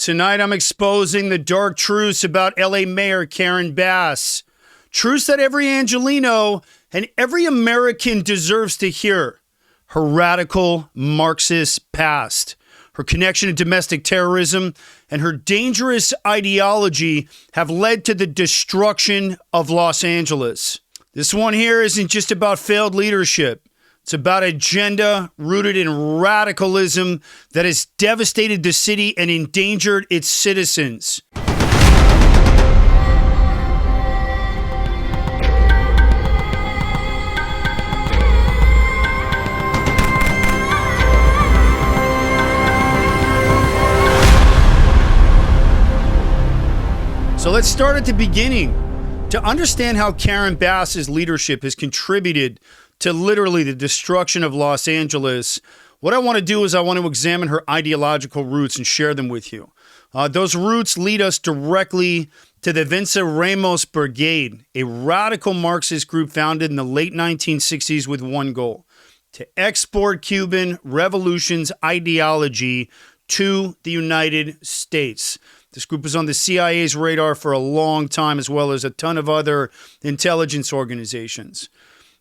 Tonight I'm exposing the dark truths about LA Mayor Karen Bass. Truths that every Angelino and every American deserves to hear. Her radical Marxist past, her connection to domestic terrorism, and her dangerous ideology have led to the destruction of Los Angeles. This one here isn't just about failed leadership. It's about agenda rooted in radicalism that has devastated the city and endangered its citizens. So let's start at the beginning. To understand how Karen Bass's leadership has contributed to literally the destruction of Los Angeles, what I want to do is I want to examine her ideological roots and share them with you. Those roots lead us directly to the Venceremos Brigade, a radical Marxist group founded in the late 1960s with one goal: to export Cuban revolution's ideology to the United States. This group was on the CIA's radar for a long time, as well as a ton of other intelligence organizations.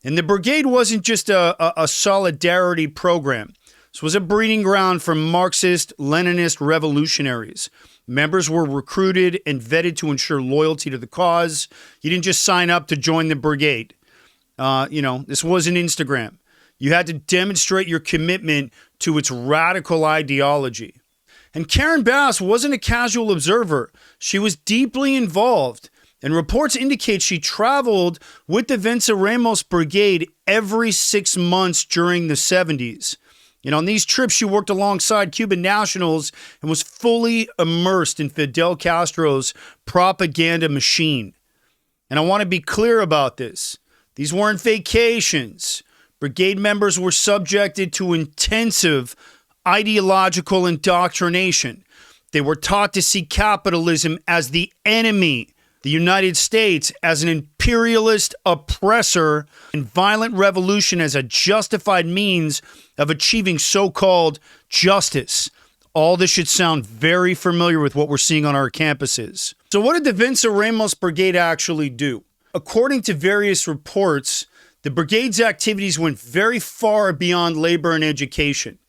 And the brigade wasn't just a solidarity program. This was a breeding ground for Marxist, Leninist revolutionaries. Members were recruited and vetted to ensure loyalty to the cause. You didn't just sign up to join the brigade. This wasn't Instagram. You had to demonstrate your commitment to its radical ideology. And Karen Bass wasn't a casual observer. She was deeply involved. And reports indicate she traveled with the Venceremos Brigade every 6 months during the 70s. On these trips, she worked alongside Cuban nationals and was fully immersed in Fidel Castro's propaganda machine. And I want to be clear about this. These weren't vacations. Brigade members were subjected to intensive ideological indoctrination. They were taught to see capitalism as the enemy, the United States as an imperialist oppressor, and violent revolution as a justified means of achieving so-called justice. All this should sound very familiar with what we're seeing on our campuses. So what did the Venceremos Brigade actually do? According to various reports, the brigade's activities went very far beyond labor and education.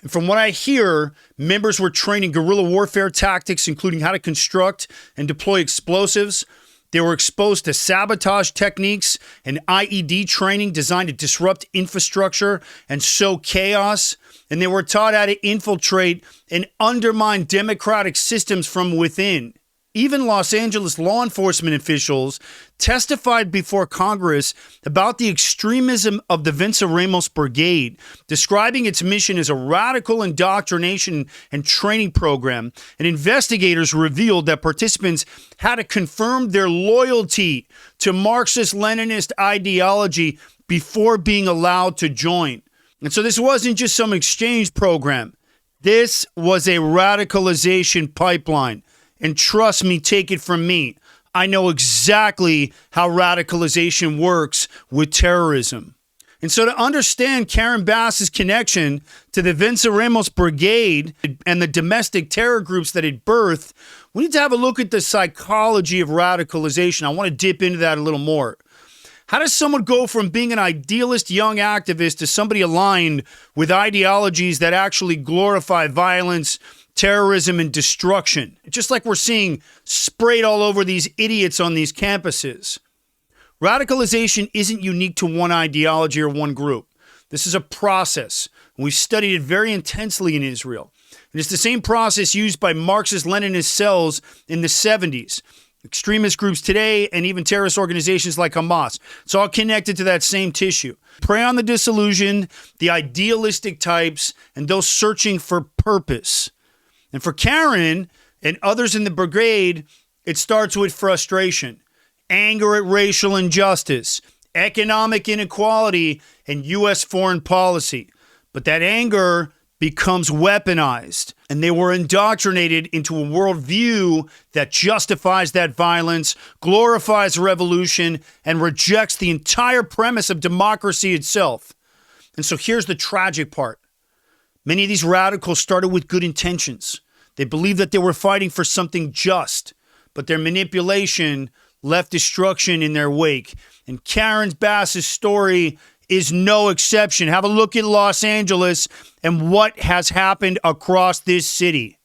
And from what I hear, members were trained in guerrilla warfare tactics, including how to construct and deploy explosives. They were exposed to sabotage techniques and IED training designed to disrupt infrastructure and sow chaos. And they were taught how to infiltrate and undermine democratic systems from within. Even Los Angeles law enforcement officials testified before Congress about the extremism of the Venceremos Brigade, describing its mission as a radical indoctrination and training program. And investigators revealed that participants had to confirm their loyalty to Marxist-Leninist ideology before being allowed to join. And so this wasn't just some exchange program. This was a radicalization pipeline. And trust me, take it from me, I know exactly how radicalization works with terrorism. And so to understand Karen Bass's connection to the Venceremos Brigade and the domestic terror groups that it birthed, we need to have a look at the psychology of radicalization. I want to dip into that a little more. How does someone go from being an idealist young activist to somebody aligned with ideologies that actually glorify violence, terrorism, and destruction? Just like we're seeing sprayed all over these idiots on these campuses. Radicalization isn't unique to one ideology or one group. This is a process. We've studied it very intensely in Israel. And it's the same process used by Marxist-Leninist cells in the 70s. Extremist groups today, and even terrorist organizations like Hamas. It's all connected to that same tissue. Prey on the disillusioned, the idealistic types, and those searching for purpose. And for Karen and others in the brigade, it starts with frustration, anger at racial injustice, economic inequality, and U.S. foreign policy. But that anger becomes weaponized, and they were indoctrinated into a worldview that justifies that violence, glorifies revolution, and rejects the entire premise of democracy itself. And so here's the tragic part. Many of these radicals started with good intentions. They believed that they were fighting for something just, but their manipulation left destruction in their wake. And Karen Bass's story is no exception. Have a look at Los Angeles and what has happened across this city.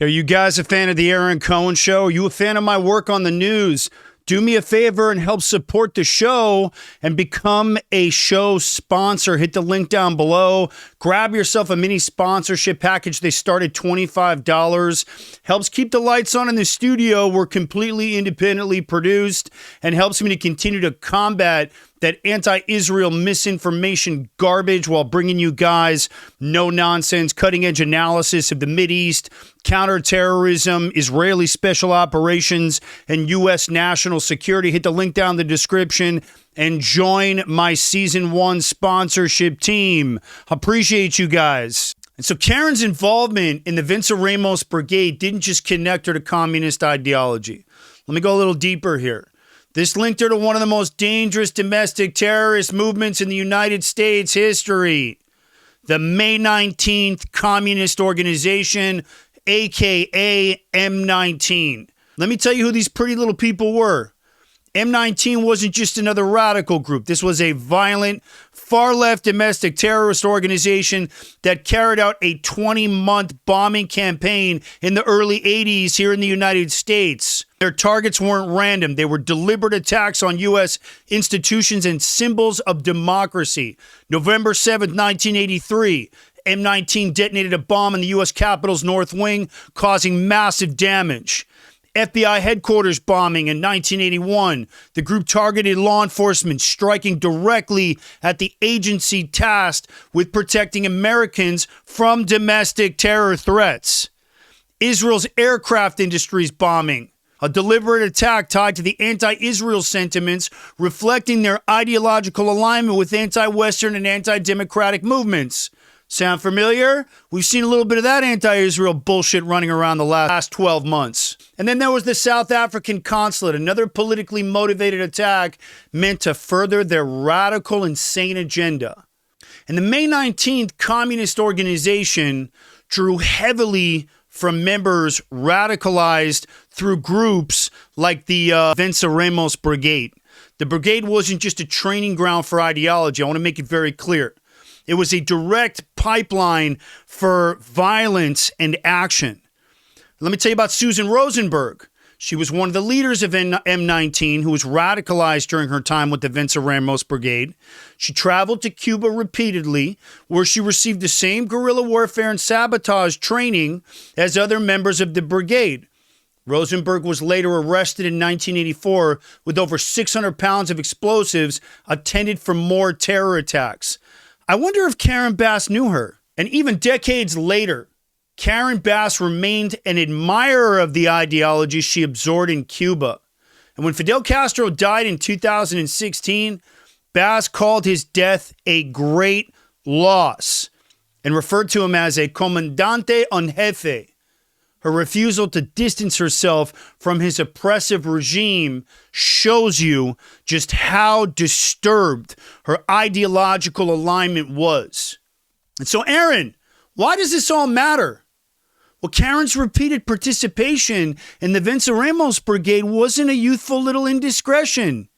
Are you guys a fan of the Aaron Cohen Show? Are you a fan of my work on the news? Do me a favor and help support the show and become a show sponsor. Hit the link down below. Grab yourself a mini sponsorship package. They start at $25. Helps keep the lights on in the studio. We're completely independently produced and helps me to continue to combat that anti-Israel misinformation garbage while bringing you guys no-nonsense, cutting-edge analysis of the Mideast, counterterrorism, Israeli special operations, and U.S. national security. Hit the link down in the description and join my Season 1 sponsorship team. Appreciate you guys. And so Karen's involvement in the Venceremos Brigade didn't just connect her to communist ideology. Let me go a little deeper here. This linked her to one of the most dangerous domestic terrorist movements in the United States history, the May 19th Communist Organization, a.k.a. M19. Let me tell you who these pretty little people were. M19 wasn't just another radical group. This was a violent, far-left domestic terrorist organization that carried out a 20-month bombing campaign in the early 80s here in the United States. Their targets weren't random. They were deliberate attacks on U.S. institutions and symbols of democracy. November 7th, 1983, M19 detonated a bomb in the U.S. Capitol's North Wing, causing massive damage. FBI headquarters bombing in 1981. The group targeted law enforcement, striking directly at the agency tasked with protecting Americans from domestic terror threats. Israel's aircraft industries bombing. A deliberate attack tied to the anti-Israel sentiments, reflecting their ideological alignment with anti-Western and anti-democratic movements. Sound familiar? We've seen a little bit of that anti-Israel bullshit running around the last 12 months. And then there was the South African consulate, another politically motivated attack meant to further their radical, insane agenda. And the May 19th Communist Organization drew heavily from members radicalized through groups like the Venceremos Brigade. The brigade wasn't just a training ground for ideology. I want to make it very clear. It was a direct pipeline for violence and action. Let me tell you about Susan Rosenberg. She was one of the leaders of M19 who was radicalized during her time with the Venceremos Brigade. She traveled to Cuba repeatedly, where she received the same guerrilla warfare and sabotage training as other members of the brigade. Rosenberg was later arrested in 1984 with over 600 pounds of explosives intended for more terror attacks. I wonder if Karen Bass knew her. And even decades later, Karen Bass remained an admirer of the ideology she absorbed in Cuba. And when Fidel Castro died in 2016, Bass called his death a great loss and referred to him as a comandante en jefe. Her refusal to distance herself from his oppressive regime shows you just how disturbed her ideological alignment was. And so, Aaron, why does this all matter? Well, Karen's repeated participation in the Venceremos Brigade wasn't a youthful little indiscretion.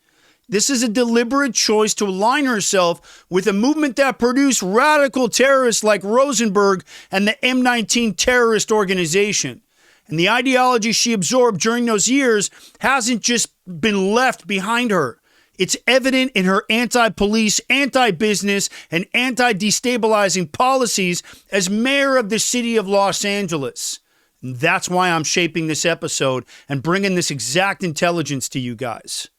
This is a deliberate choice to align herself with a movement that produced radical terrorists like Rosenberg and the M19 terrorist organization. And the ideology she absorbed during those years hasn't just been left behind her. It's evident in her anti-police, anti-business, and anti-destabilizing policies as mayor of the city of Los Angeles. And that's why I'm shaping this episode and bringing this exact intelligence to you guys.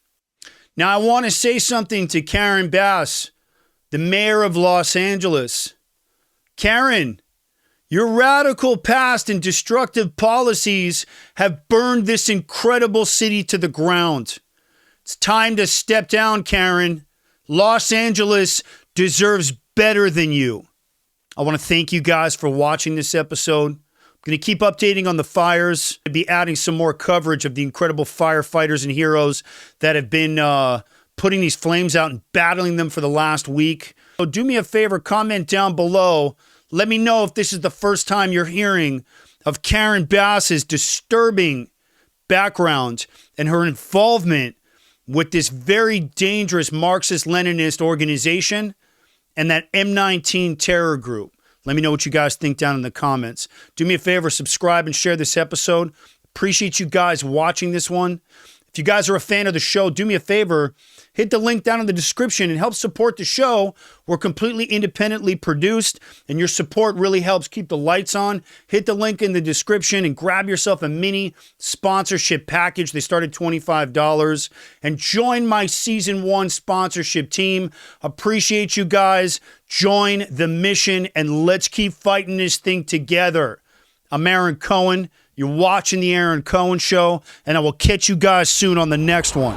Now, I want to say something to Karen Bass, the mayor of Los Angeles. Karen, your radical past and destructive policies have burned this incredible city to the ground. It's time to step down, Karen. Los Angeles deserves better than you. I want to thank you guys for watching this episode. I'm going to keep updating on the fires. I'll be adding some more coverage of the incredible firefighters and heroes that have been putting these flames out and battling them for the last week. So do me a favor, comment down below. Let me know if this is the first time you're hearing of Karen Bass's disturbing background and her involvement with this very dangerous Marxist-Leninist organization and that M19 terror group. Let me know what you guys think down in the comments. Do me a favor, subscribe and share this episode. Appreciate you guys watching this one. If you guys are a fan of the show, do me a favor, hit the link down in the description and help support the show. We're completely independently produced, and your support really helps keep the lights on. Hit the link in the description and grab yourself a mini sponsorship package. They start at $25. And join my Season 1 sponsorship team. Appreciate you guys. Join the mission, and let's keep fighting this thing together. I'm Aaron Cohen. You're watching the Aaron Cohen Show, and I will catch you guys soon on the next one.